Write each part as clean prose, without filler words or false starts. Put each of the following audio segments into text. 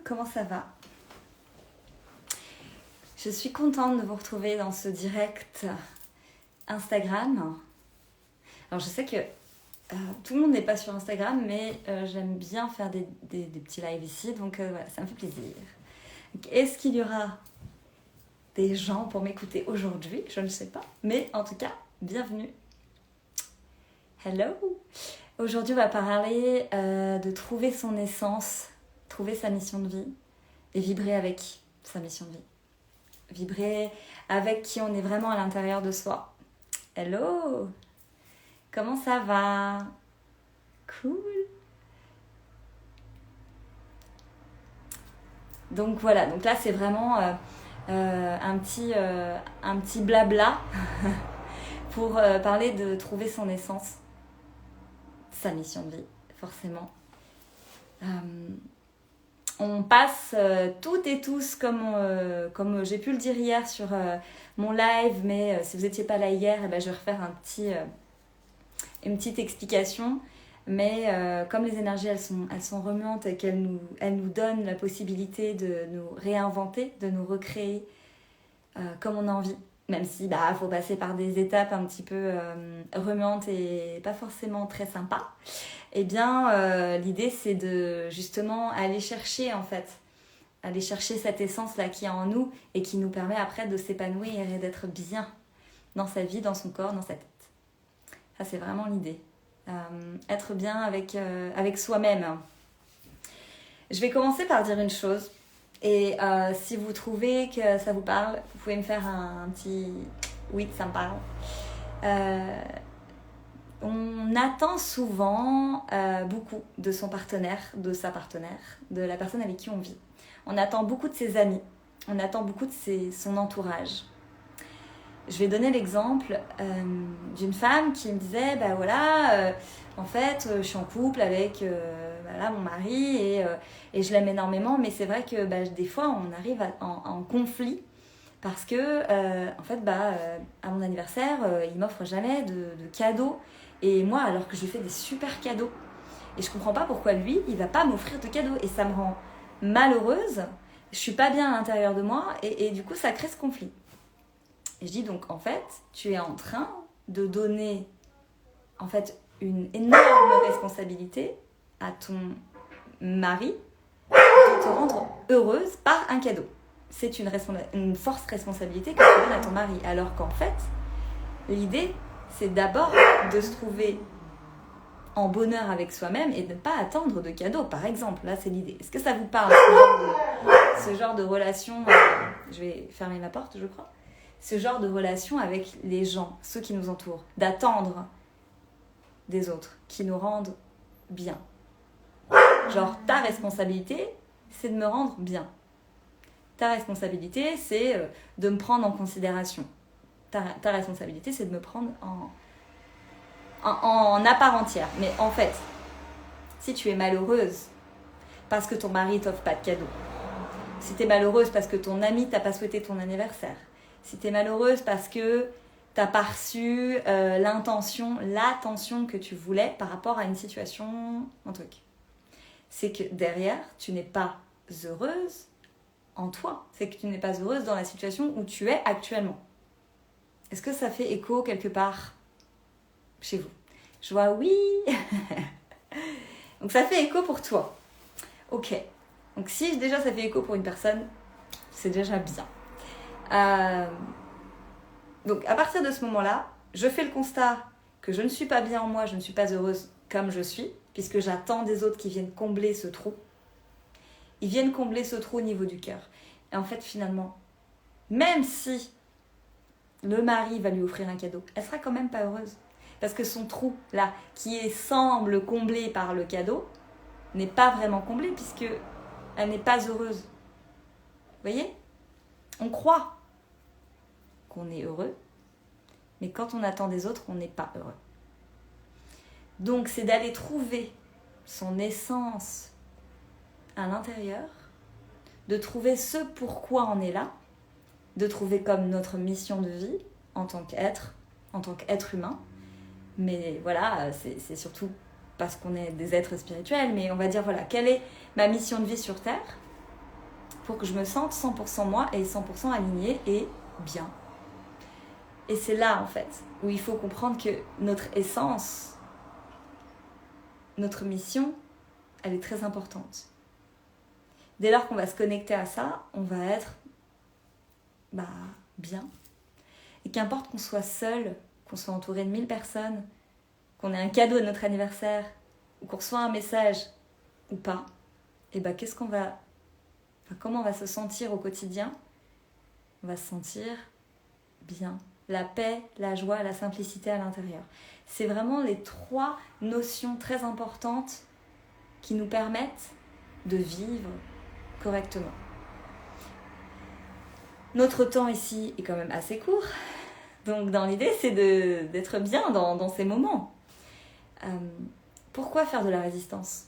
comment ça va? Je suis contente de vous retrouver dans ce direct Instagram. Alors je sais que tout le monde n'est pas sur Instagram, mais j'aime bien faire des petits lives ici, donc voilà, ça me fait plaisir. Donc, est-ce qu'il y aura des gens pour m'écouter aujourd'hui? Je ne sais pas, mais en tout cas, bienvenue. Hello! Aujourd'hui, on va parler de trouver son essence, trouver sa mission de vie et vibrer avec sa mission de vie. Vibrer avec qui on est vraiment à l'intérieur de soi. Hello! Comment ça va? Cool! Donc voilà, donc là c'est vraiment un petit blabla pour parler de trouver son essence, sa mission de vie, forcément. On passe toutes et tous, comme j'ai pu le dire hier sur mon live, mais si vous n'étiez pas là hier, je vais refaire une petite explication. Mais comme les énergies, elles sont remuantes et qu'elles nous donnent la possibilité de nous réinventer, de nous recréer comme on a envie. Même si faut passer par des étapes un petit peu remuantes et pas forcément très sympas. Eh bien, l'idée, c'est de justement aller chercher cette essence-là qui est en nous et qui nous permet après de s'épanouir et d'être bien dans sa vie, dans son corps, dans sa tête. Ça, c'est vraiment l'idée. Être bien avec soi-même. Je vais commencer par dire une chose. Et si vous trouvez que ça vous parle, vous pouvez me faire un petit « oui, ça me parle ». On attend souvent beaucoup de son partenaire, de sa partenaire, de la personne avec qui on vit. On attend beaucoup de ses amis, on attend beaucoup de son entourage. Je vais donner l'exemple d'une femme qui me disait, en fait, je suis en couple avec mon mari et je l'aime énormément, mais c'est vrai que des fois, on arrive en conflit parce que, à mon anniversaire, il m'offre jamais de cadeaux. Et moi, alors que je lui fais des super cadeaux. Et je comprends pas pourquoi lui, il va pas m'offrir de cadeaux. Et ça me rend malheureuse. Je suis pas bien à l'intérieur de moi. Et du coup, ça crée ce conflit. Et je dis donc, en fait, tu es en train de donner une énorme responsabilité à ton mari de te rendre heureuse par un cadeau. C'est une force responsabilité que tu donnes à ton mari. Alors qu'en fait, l'idée, c'est d'abord de se trouver en bonheur avec soi-même et de ne pas attendre de cadeaux, par exemple. Là, c'est l'idée. Est-ce que ça vous parle, ce genre de relation je vais fermer ma porte, je crois. Ce genre de relation avec les gens, ceux qui nous entourent. D'attendre des autres qui nous rendent bien. Genre, ta responsabilité, c'est de me rendre bien. Ta responsabilité, c'est de me prendre en considération. Ta responsabilité, c'est de me prendre en à part entière. Mais en fait, si tu es malheureuse parce que ton mari t'offre pas de cadeau, si tu es malheureuse parce que ton ami t'a pas souhaité ton anniversaire, si tu es malheureuse parce que t'as pas reçu l'attention que tu voulais par rapport à une situation, un truc, c'est que derrière, tu n'es pas heureuse en toi. C'est que tu n'es pas heureuse dans la situation où tu es actuellement. Est-ce que ça fait écho quelque part chez vous? Je vois oui. Donc ça fait écho pour toi. Ok. Donc si déjà ça fait écho pour une personne, c'est déjà bien. Donc à partir de ce moment-là, je fais le constat que je ne suis pas bien en moi, je ne suis pas heureuse comme je suis, puisque j'attends des autres qui viennent combler ce trou. Ils viennent combler ce trou au niveau du cœur. Et en fait, finalement, même si le mari va lui offrir un cadeau, elle sera quand même pas heureuse. Parce que son trou, là, semble comblé par le cadeau, n'est pas vraiment comblé, puisque elle n'est pas heureuse. Vous voyez? On croit qu'on est heureux, mais quand on attend des autres, on n'est pas heureux. Donc, c'est d'aller trouver son essence à l'intérieur, de trouver ce pourquoi on est là, de trouver comme notre mission de vie en tant qu'être humain. Mais voilà, c'est surtout parce qu'on est des êtres spirituels, mais on va dire, voilà, quelle est ma mission de vie sur Terre? pour que je me sente 100% moi et 100% alignée et bien. Et c'est là, en fait, où il faut comprendre que notre essence, notre mission, elle est très importante. Dès lors qu'on va se connecter à ça, on va être bien. Et qu'importe qu'on soit seul, qu'on soit entouré de 1000 personnes, qu'on ait un cadeau à notre anniversaire, ou qu'on reçoit un message, ou pas, et comment on va se sentir au quotidien? On va se sentir bien. La paix, la joie, la simplicité à l'intérieur. C'est vraiment les 3 notions très importantes qui nous permettent de vivre correctement. Notre temps ici est quand même assez court, donc dans l'idée c'est d'être bien dans ces moments. Pourquoi faire de la résistance?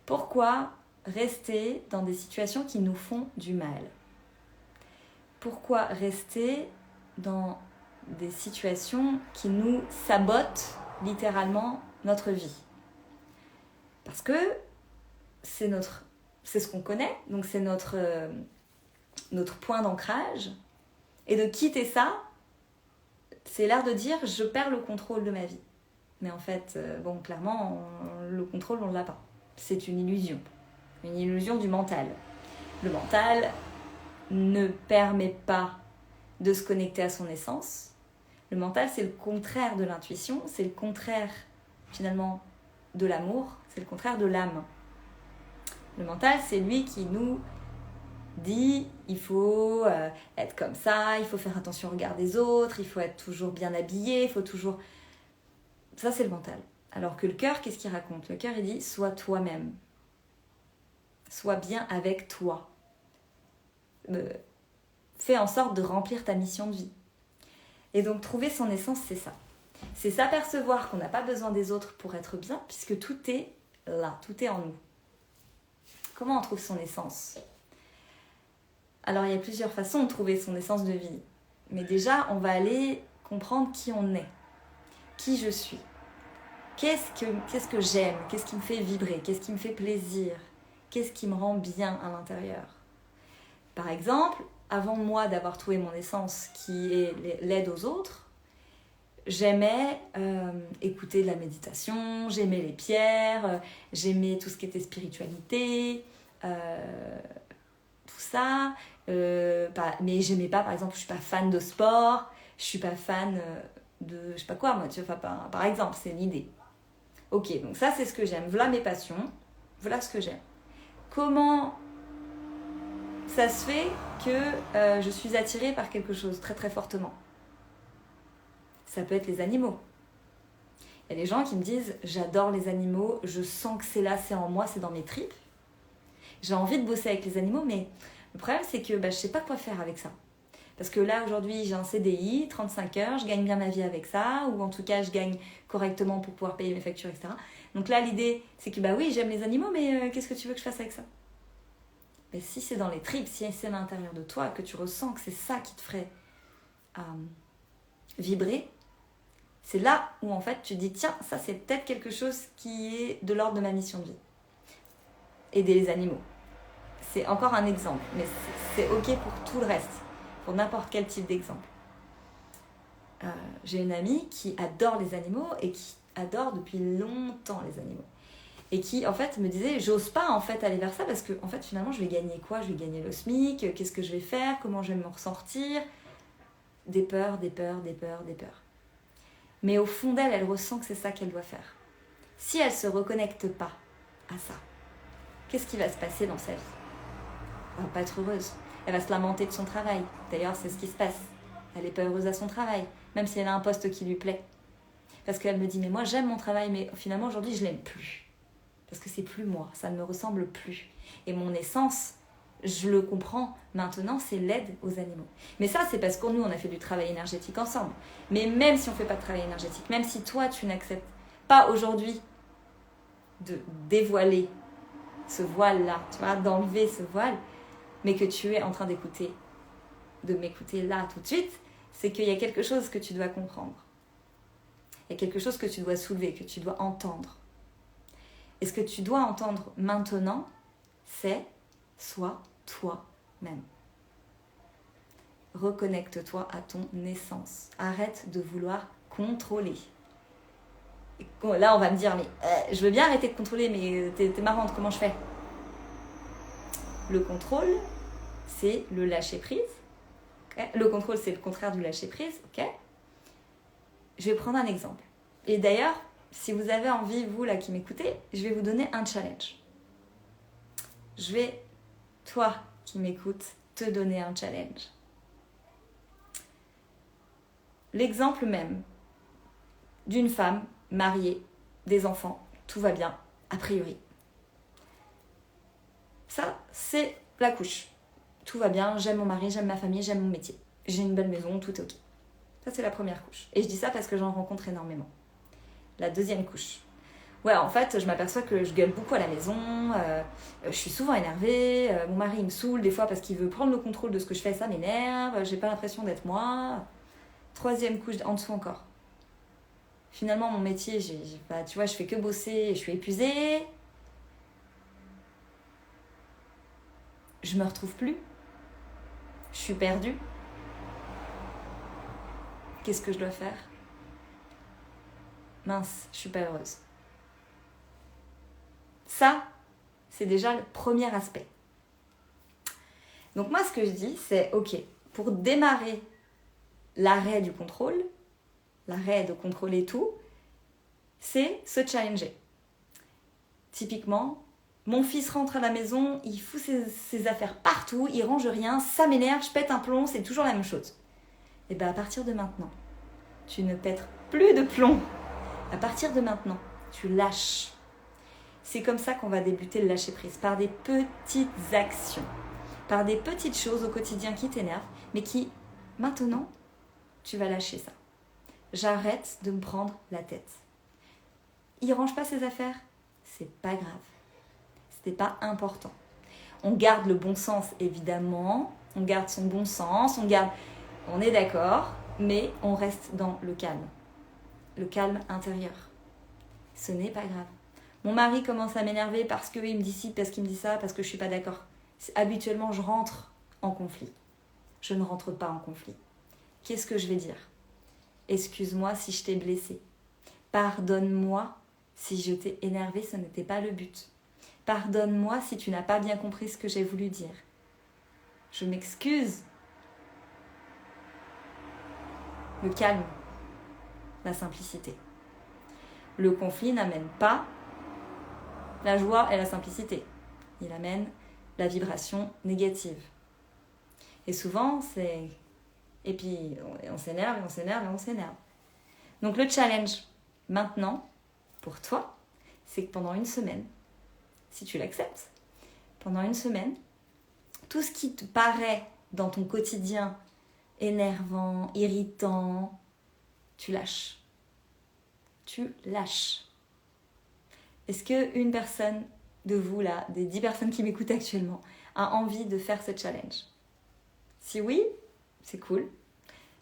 Pourquoi rester dans des situations qui nous font du mal? Pourquoi rester dans des situations qui nous sabotent littéralement notre vie? Parce que c'est ce qu'on connaît, donc c'est notre point d'ancrage. Et de quitter ça, c'est l'air de dire je perds le contrôle de ma vie. Mais en fait, clairement, le contrôle, on ne l'a pas. C'est une illusion du mental. Le mental ne permet pas de se connecter à son essence. Le mental, c'est le contraire de l'intuition, c'est le contraire, finalement, de l'amour, c'est le contraire de l'âme. Le mental, c'est lui qui nous dit il faut être comme ça, il faut faire attention au regard des autres, il faut être toujours bien habillé, il faut toujours... Ça, c'est le mental. Alors que le cœur, qu'est-ce qu'il raconte? Le cœur, il dit sois toi-même. Sois bien avec toi. Fais en sorte de remplir ta mission de vie. Et donc, trouver son essence, c'est ça. C'est s'apercevoir qu'on n'a pas besoin des autres pour être bien, puisque tout est là, tout est en nous. Comment on trouve son essence? Alors, il y a plusieurs façons de trouver son essence de vie. Mais déjà, on va aller comprendre qui on est, qui je suis. Qu'est-ce que j'aime? Qu'est-ce qui me fait vibrer? Qu'est-ce qui me fait plaisir? Qu'est-ce qui me rend bien à l'intérieur? Par exemple, avant moi d'avoir trouvé mon essence qui est l'aide aux autres, j'aimais écouter de la méditation, j'aimais les pierres, j'aimais tout ce qui était spiritualité, tout ça. Mais j'aimais pas, par exemple, je suis pas fan de sport, je suis pas fan de je sais pas quoi, moi, tu vois, par exemple, c'est une idée. Ok, donc ça c'est ce que j'aime, voilà mes passions, voilà ce que j'aime. Comment ça se fait que je suis attirée par quelque chose très très fortement? Ça peut être les animaux. Il y a des gens qui me disent j'adore les animaux, je sens que c'est là, c'est en moi, c'est dans mes tripes. J'ai envie de bosser avec les animaux, mais le problème c'est que je sais pas quoi faire avec ça. Parce que là, aujourd'hui, j'ai un CDI, 35 heures, je gagne bien ma vie avec ça, ou en tout cas, je gagne correctement pour pouvoir payer mes factures, etc. Donc là, l'idée, c'est que oui, j'aime les animaux, mais qu'est-ce que tu veux que je fasse avec ça? Mais si c'est dans les tripes, si c'est à l'intérieur de toi, que tu ressens que c'est ça qui te ferait vibrer, c'est là où en fait tu te dis tiens, ça c'est peut-être quelque chose qui est de l'ordre de ma mission de vie. Aider les animaux. C'est encore un exemple, mais c'est ok pour tout le reste. Pour n'importe quel type d'exemple. J'ai une amie qui adore les animaux et qui adore depuis longtemps les animaux. Et qui, en fait, me disait, j'ose pas, en fait, aller vers ça parce que, en fait, finalement, je vais gagner quoi? Je vais gagner le SMIC, qu'est-ce que je vais faire? Comment je vais me ressortir? Des peurs. Mais au fond d'elle, elle ressent que c'est ça qu'elle doit faire. Si elle se reconnecte pas à ça, qu'est-ce qui va se passer dans sa vie? Elle va pas être heureuse. Elle va se lamenter de son travail. D'ailleurs, c'est ce qui se passe. Elle n'est pas heureuse à son travail, même si elle a un poste qui lui plaît. Parce qu'elle me dit, mais moi j'aime mon travail, mais finalement aujourd'hui je l'aime plus. Parce que c'est plus moi, ça ne me ressemble plus. Et mon essence, je le comprends maintenant, c'est l'aide aux animaux. Mais ça, c'est parce que nous, on a fait du travail énergétique ensemble. Mais même si on ne fait pas de travail énergétique, même si toi, tu n'acceptes pas aujourd'hui de dévoiler ce voile-là, tu vois, d'enlever ce voile, mais que tu es en train de m'écouter là tout de suite, c'est qu'il y a quelque chose que tu dois comprendre. Il y a quelque chose que tu dois soulever, que tu dois entendre. Et ce que tu dois entendre maintenant, c'est Sois toi-même. Reconnecte-toi à ton essence. Arrête de vouloir contrôler. Et là, on va me dire, mais je veux bien arrêter de contrôler, mais t'es marrante, comment je fais? Le contrôle, c'est le lâcher-prise. Okay, le contrôle, c'est le contraire du lâcher-prise. Okay, je vais prendre un exemple. Et d'ailleurs, si vous avez envie, vous là qui m'écoutez, je vais vous donner un challenge. Je vais, toi qui m'écoutes, te donner un challenge. L'exemple même d'une femme mariée, des enfants, tout va bien, a priori. Ça, c'est la couche. Tout va bien, j'aime mon mari, j'aime ma famille, j'aime mon métier. J'ai une belle maison, tout est ok. Ça, c'est la première couche. Et je dis ça parce que j'en rencontre énormément. La deuxième couche. Ouais, en fait, je m'aperçois que je gueule beaucoup à la maison, je suis souvent énervée, mon mari il me saoule des fois parce qu'il veut prendre le contrôle de ce que je fais, ça m'énerve, j'ai pas l'impression d'être moi. Troisième couche, en dessous encore. Finalement, mon métier, tu vois, je fais que bosser et je suis épuisée. Je me retrouve plus. Je suis perdue. Qu'est-ce que je dois faire? Mince, je suis pas heureuse. Ça, c'est déjà le premier aspect. Donc moi, ce que je dis, c'est ok, pour démarrer l'arrêt du contrôle, l'arrêt de contrôler tout, c'est se challenger. Typiquement, mon fils rentre à la maison, il fout ses affaires partout, il range rien, ça m'énerve, je pète un plomb, c'est toujours la même chose. Et bien à partir de maintenant, tu ne pètes plus de plomb. À partir de maintenant, tu lâches. C'est comme ça qu'on va débuter le lâcher-prise, par des petites actions, par des petites choses au quotidien qui t'énervent, mais qui, maintenant, tu vas lâcher ça. J'arrête de me prendre la tête. Il range pas ses affaires, c'est pas grave. C'était pas important. On garde le bon sens, évidemment. On garde son bon sens, on est d'accord, mais on reste dans le calme intérieur. Ce n'est pas grave. Mon mari commence à m'énerver parce qu'il me dit ci, parce qu'il me dit ça, parce que je suis pas d'accord. Habituellement, je rentre en conflit. Je ne rentre pas en conflit. Qu'est-ce que je vais dire? Excuse-moi si je t'ai blessé. Pardonne-moi si je t'ai énervé, ce n'était pas le but. Pardonne-moi si tu n'as pas bien compris ce que j'ai voulu dire. Je m'excuse. Le calme, la simplicité. Le conflit n'amène pas la joie et la simplicité. Il amène la vibration négative. Et souvent, c'est... Et puis, on s'énerve, et on s'énerve, et on s'énerve. Donc le challenge, maintenant, pour toi, c'est que pendant une semaine, si tu l'acceptes, pendant une semaine, tout ce qui te paraît dans ton quotidien énervant, irritant, tu lâches. Tu lâches. Est-ce qu'une personne de vous, là, des 10 personnes qui m'écoutent actuellement, a envie de faire ce challenge? Si oui, c'est cool.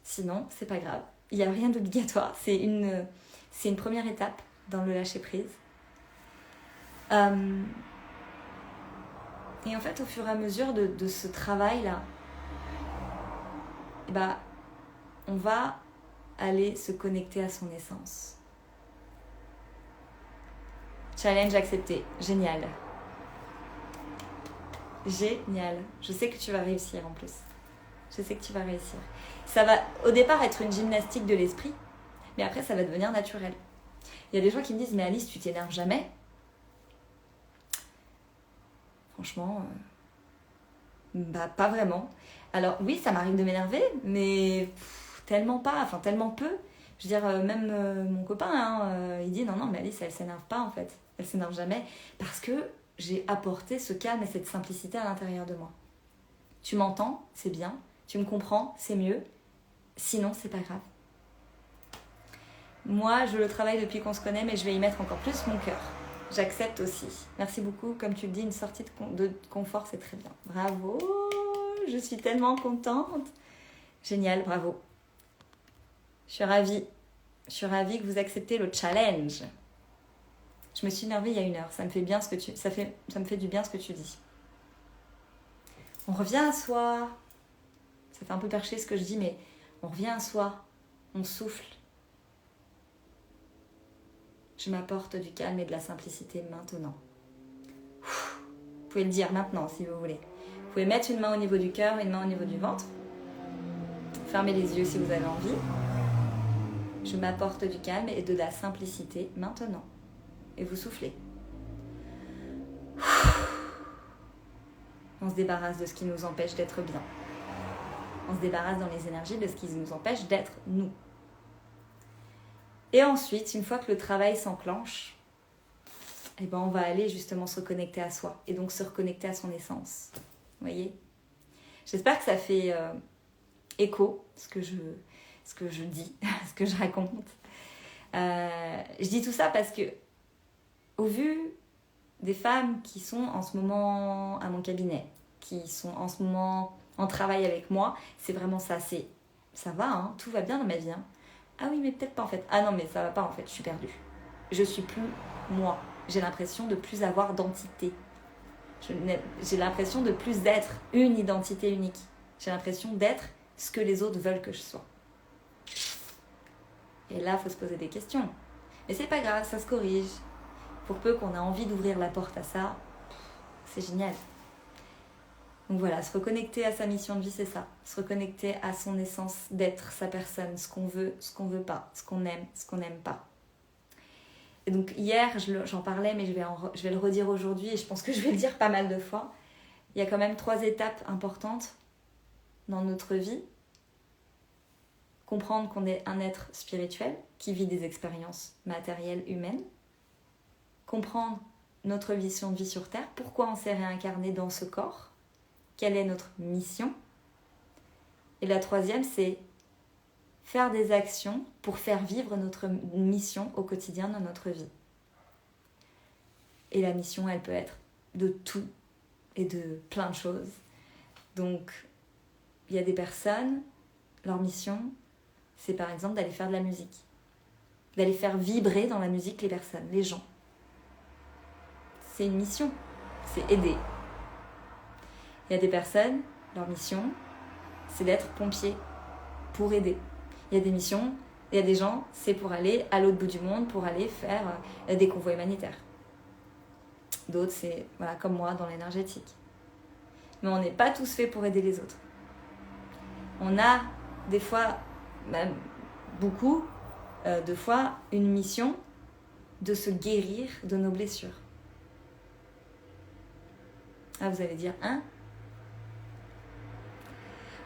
Sinon, c'est pas grave. Il n'y a rien d'obligatoire. C'est une première étape dans le lâcher-prise. Et en fait, au fur et à mesure de ce travail-là, on va aller se connecter à son essence. Challenge accepté. Génial. Génial. Je sais que tu vas réussir en plus. Je sais que tu vas réussir. Ça va au départ être une gymnastique de l'esprit, mais après ça va devenir naturel. Il y a des gens qui me disent « Mais Alice, tu t'énerves jamais ?» Franchement, pas vraiment. Alors oui, ça m'arrive de m'énerver, mais tellement pas, enfin tellement peu. Je veux dire, même mon copain, il dit « Non, mais Alice, elle s'énerve pas en fait. Elle s'énerve jamais. » Parce que j'ai apporté ce calme et cette simplicité à l'intérieur de moi. Tu m'entends, c'est bien. Tu me comprends, c'est mieux. Sinon, c'est pas grave. Moi, je le travaille depuis qu'on se connaît, mais je vais y mettre encore plus mon cœur. J'accepte aussi. Merci beaucoup. Comme tu le dis, une sortie de confort, c'est très bien. Bravo. Je suis tellement contente. Génial, bravo. Je suis ravie. Je suis ravie que vous acceptez le challenge. Je me suis énervée il y a 1 heure. Ça me fait bien ça me fait du bien ce que tu dis. On revient à soi. Ça fait un peu perché ce que je dis, mais on revient à soi. On souffle. Je m'apporte du calme et de la simplicité maintenant. Vous pouvez le dire maintenant si vous voulez. Vous pouvez mettre une main au niveau du cœur, une main au niveau du ventre. Fermez les yeux si vous avez envie. Je m'apporte du calme et de la simplicité maintenant. Et vous soufflez. On se débarrasse de ce qui nous empêche d'être bien. On se débarrasse dans les énergies de ce qui nous empêche d'être nous. Et ensuite, une fois que le travail s'enclenche, eh ben on va aller justement se reconnecter à soi. Et donc se reconnecter à son essence. Vous voyez ? J'espère que ça fait écho, ce que je dis, ce que je raconte. Je dis tout ça parce que, au vu des femmes qui sont en ce moment à mon cabinet, qui sont en ce moment en travail avec moi, c'est vraiment ça. Ça va, hein, tout va bien dans ma vie. Hein. Ah oui, mais peut-être pas en fait. Ah non, mais ça va pas en fait, je suis perdue. Je suis plus moi. J'ai l'impression de plus avoir d'entité. J'ai l'impression de plus d'être une identité unique. J'ai l'impression d'être ce que les autres veulent que je sois. Et là, il faut se poser des questions. Mais c'est pas grave, ça se corrige. Pour peu qu'on a envie d'ouvrir la porte à ça, c'est génial. Donc voilà, se reconnecter à sa mission de vie, c'est ça. Se reconnecter à son essence d'être, sa personne, ce qu'on veut pas, ce qu'on aime, ce qu'on n'aime pas. Et donc hier, j'en parlais, mais je vais le redire aujourd'hui, et je pense que je vais le dire pas mal de fois. Il y a quand même 3 étapes importantes dans notre vie. Comprendre qu'on est un être spirituel qui vit des expériences matérielles humaines. Comprendre notre mission de vie sur Terre, pourquoi on s'est réincarné dans ce corps, quelle est notre mission. Et la 3e, c'est faire des actions pour faire vivre notre mission au quotidien dans notre vie. Et la mission, elle peut être de tout et de plein de choses. Donc, il y a des personnes, leur mission, c'est par exemple d'aller faire de la musique. D'aller faire vibrer dans la musique les personnes, les gens. C'est une mission, c'est aider. Il y a des personnes, leur mission, c'est d'être pompier pour aider. Il y a des missions, il y a des gens, c'est pour aller à l'autre bout du monde, pour aller faire des convois humanitaires. D'autres, c'est voilà, comme moi, dans l'énergétique. Mais on n'est pas tous faits pour aider les autres. On a des fois, même beaucoup de fois, une mission de se guérir de nos blessures. Ah, vous allez dire, hein ?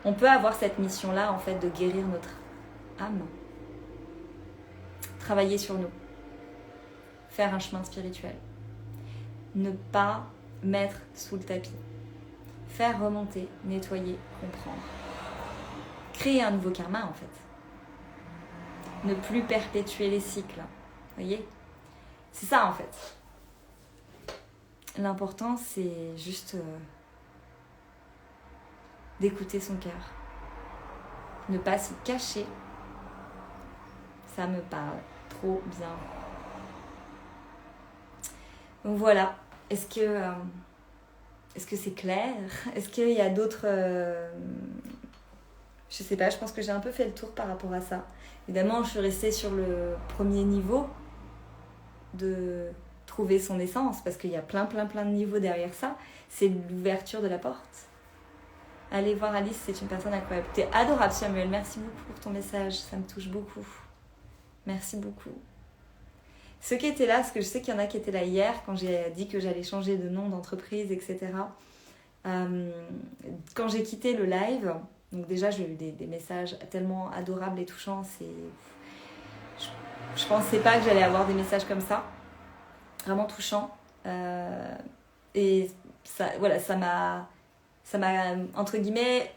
On peut avoir cette mission-là, en fait, de guérir notre âme. Travailler sur nous. Faire un chemin spirituel. Ne pas mettre sous le tapis. Faire remonter, nettoyer, comprendre. Créer un nouveau karma, en fait. Ne plus perpétuer les cycles. Vous voyez ? C'est ça, en fait. L'important, c'est juste d'écouter son cœur. Ne pas se cacher. Ça me parle trop bien. Donc voilà. Est-ce que c'est clair ? Est-ce qu'il y a d'autres... Je sais pas, je pense que j'ai un peu fait le tour par rapport à ça. Évidemment, je suis restée sur le premier niveau de trouver son essence, parce qu'il y a plein de niveaux derrière ça. C'est l'ouverture de la porte. Allez voir Alice, c'est une personne incroyable. T'es adorable, Samuel. Merci beaucoup pour ton message. Ça me touche beaucoup. Merci beaucoup. Ceux qui étaient là, parce que je sais qu'il y en a qui étaient là hier, quand j'ai dit que j'allais changer de nom d'entreprise, etc. Quand j'ai quitté le live, donc déjà j'ai eu des messages tellement adorables et touchants. Je pensais pas que j'allais avoir des messages comme ça. Vraiment touchants. Et ça, voilà, ça m'a entre guillemets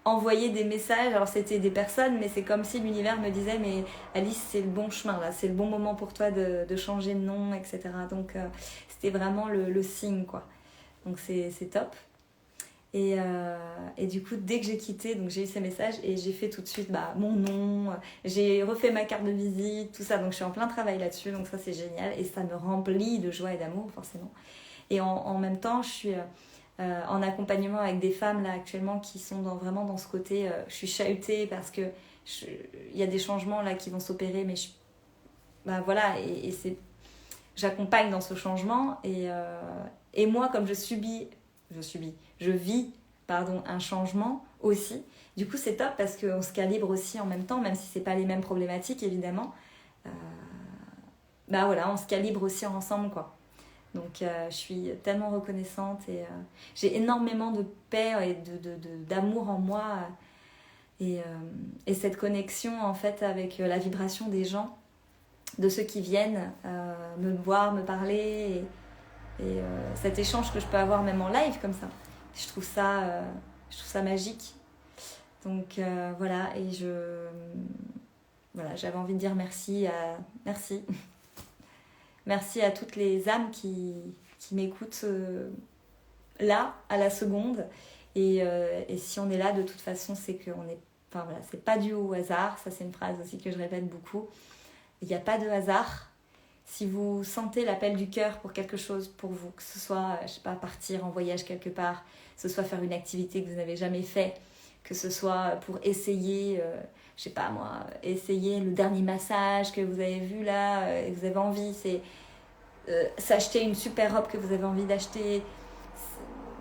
envoyé des messages. Alors c'était des personnes, mais c'est comme si l'univers me disait, mais Alice, c'est le bon chemin là, c'est le bon moment pour toi de changer de nom, etc. Donc c'était vraiment le signe, quoi. Donc c'est top. Et du coup, dès que j'ai quitté, donc j'ai eu ces messages et j'ai fait tout de suite mon nom, j'ai refait ma carte de visite, tout ça. Donc je suis en plein travail là-dessus, donc ça c'est génial et ça me remplit de joie et d'amour forcément. Et en même temps, je suis en accompagnement avec des femmes là actuellement qui sont vraiment dans ce côté je suis chahutée parce que il y a des changements là qui vont s'opérer, mais bah voilà, et j'accompagne dans ce changement, et moi comme je vis un changement aussi. Du coup c'est top parce qu'on se calibre aussi en même temps, même si c'est pas les mêmes problématiques évidemment. Bah voilà, on se calibre aussi ensemble quoi. Donc je suis tellement reconnaissante, et j'ai énormément de paix et d'amour en moi, et cette connexion en fait avec la vibration des gens, de ceux qui viennent me voir, me parler, et cet échange que je peux avoir même en live comme ça. Je trouve ça magique. Donc voilà, et j'avais envie de dire merci. Merci à toutes les âmes qui m'écoutent là, à la seconde. Et si on est là, de toute façon, c'est qu'on est... Enfin voilà, c'est pas dû au hasard. Ça, c'est une phrase aussi que je répète beaucoup. Il n'y a pas de hasard. Si vous sentez l'appel du cœur pour quelque chose pour vous, que ce soit, je sais pas, partir en voyage quelque part, que ce soit faire une activité que vous n'avez jamais fait, que ce soit pour essayer... je sais pas moi, essayer le dernier massage que vous avez vu là, et vous avez envie, c'est s'acheter une super robe que vous avez envie d'acheter,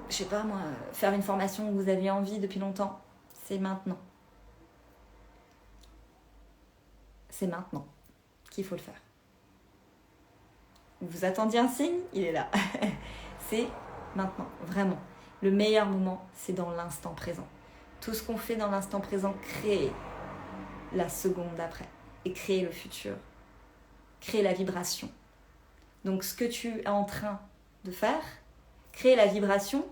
je sais pas moi, faire une formation que vous aviez envie depuis longtemps. C'est maintenant. C'est maintenant qu'il faut le faire. Vous attendiez un signe, il est là. C'est maintenant, vraiment. Le meilleur moment, c'est dans l'instant présent. Tout ce qu'on fait dans l'instant présent crée la seconde d'après, et créer le futur, créer la vibration. Donc ce que tu es en train de faire, créer la vibration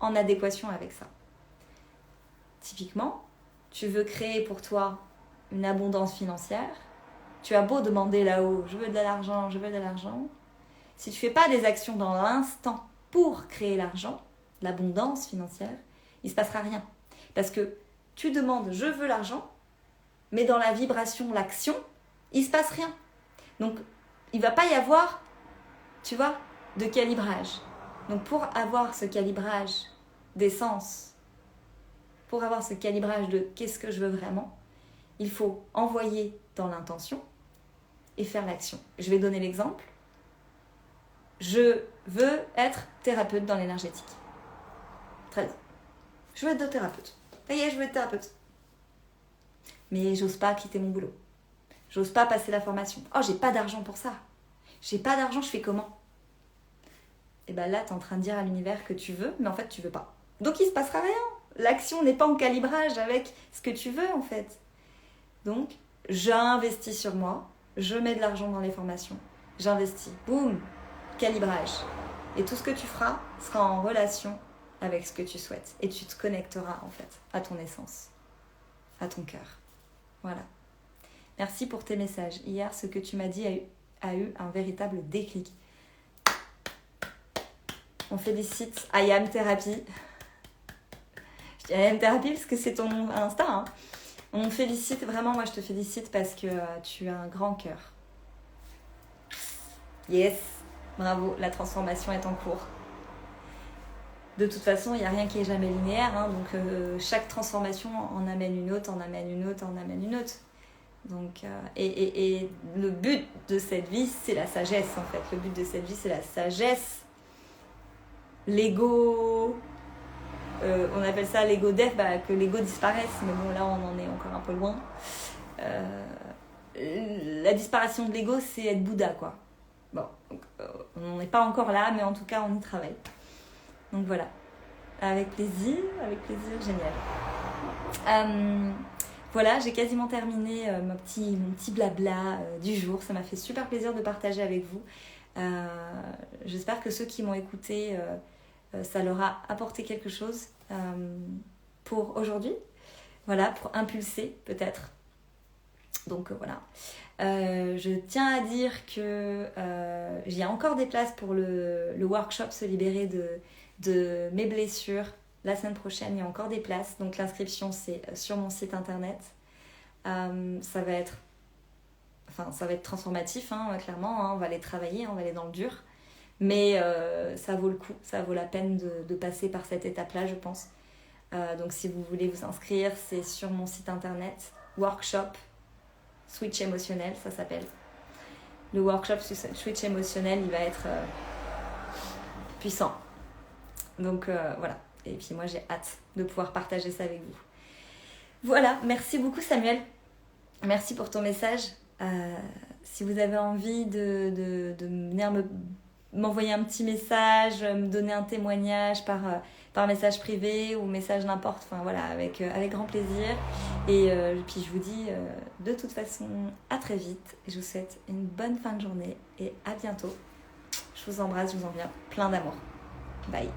en adéquation avec ça. Typiquement, tu veux créer pour toi une abondance financière, tu as beau demander là-haut, je veux de l'argent, si tu ne fais pas des actions dans l'instant pour créer l'argent, l'abondance financière, il ne se passera rien. Parce que tu demandes je veux l'argent, mais dans la vibration, l'action, il ne se passe rien. Donc, il ne va pas y avoir, tu vois, de calibrage. Donc, pour avoir ce calibrage d'essence, pour avoir ce calibrage de qu'est-ce que je veux vraiment, il faut envoyer dans l'intention et faire l'action. Je vais donner l'exemple. Je veux être thérapeute dans l'énergétique. Très bien. Je veux être thérapeute. Ça y est, je veux être thérapeute. Mais j'ose pas quitter mon boulot. J'ose pas passer la formation. Oh, j'ai pas d'argent pour ça. J'ai pas d'argent, je fais comment? Et bien là, tu es en train de dire à l'univers que tu veux, mais en fait, tu veux pas. Donc, il se passera rien. L'action n'est pas en calibrage avec ce que tu veux, en fait. Donc, j'investis sur moi. Je mets de l'argent dans les formations. J'investis. Boum. Calibrage. Et tout ce que tu feras sera en relation avec ce que tu souhaites. Et tu te connecteras, en fait, à ton essence, à ton cœur. Voilà. Merci pour tes messages. Hier, ce que tu m'as dit a eu un véritable déclic. On félicite IAM Therapy. Je dis IAM Therapy parce que c'est ton Insta. Hein. On félicite, vraiment, moi je te félicite parce que tu as un grand cœur. Yes, bravo, la transformation est en cours. De toute façon, il n'y a rien qui est jamais linéaire. Hein, donc chaque transformation en amène une autre, en amène une autre, en amène une autre. Donc, et le but de cette vie, c'est la sagesse en fait. Le but de cette vie, c'est la sagesse. L'ego, on appelle ça l'ego death, que l'ego disparaisse. Mais bon, là, on en est encore un peu loin. La disparition de l'ego, c'est être Bouddha, quoi. Bon, donc, on n'est pas encore là, mais en tout cas, on y travaille. Donc voilà, avec plaisir, génial. Voilà, j'ai quasiment terminé mon petit blabla du jour. Ça m'a fait super plaisir de partager avec vous. J'espère que ceux qui m'ont écouté, ça leur a apporté quelque chose pour aujourd'hui. Voilà, pour impulser peut-être. Donc voilà. Je tiens à dire que il y a encore des places pour le workshop Se libérer de mes blessures. La semaine prochaine, il y a encore des places. Donc l'inscription, c'est sur mon site internet. Ça va être transformatif, hein, clairement. Hein, on va aller travailler, on va aller dans le dur. Mais ça vaut le coup, ça vaut la peine de passer par cette étape-là, je pense. Donc si vous voulez vous inscrire, c'est sur mon site internet, workshop Switch émotionnel, ça s'appelle. Le workshop Switch émotionnel, il va être puissant. Donc voilà. Et puis moi, j'ai hâte de pouvoir partager ça avec vous. Voilà, merci beaucoup Samuel. Merci pour ton message. Si vous avez envie de venir m'envoyer un petit message, me donner un témoignage par message privé ou message n'importe, enfin voilà, avec grand plaisir. Et puis je vous dis de toute façon à très vite. Je vous souhaite une bonne fin de journée et à bientôt. Je vous embrasse, je vous envoie plein d'amour. Bye.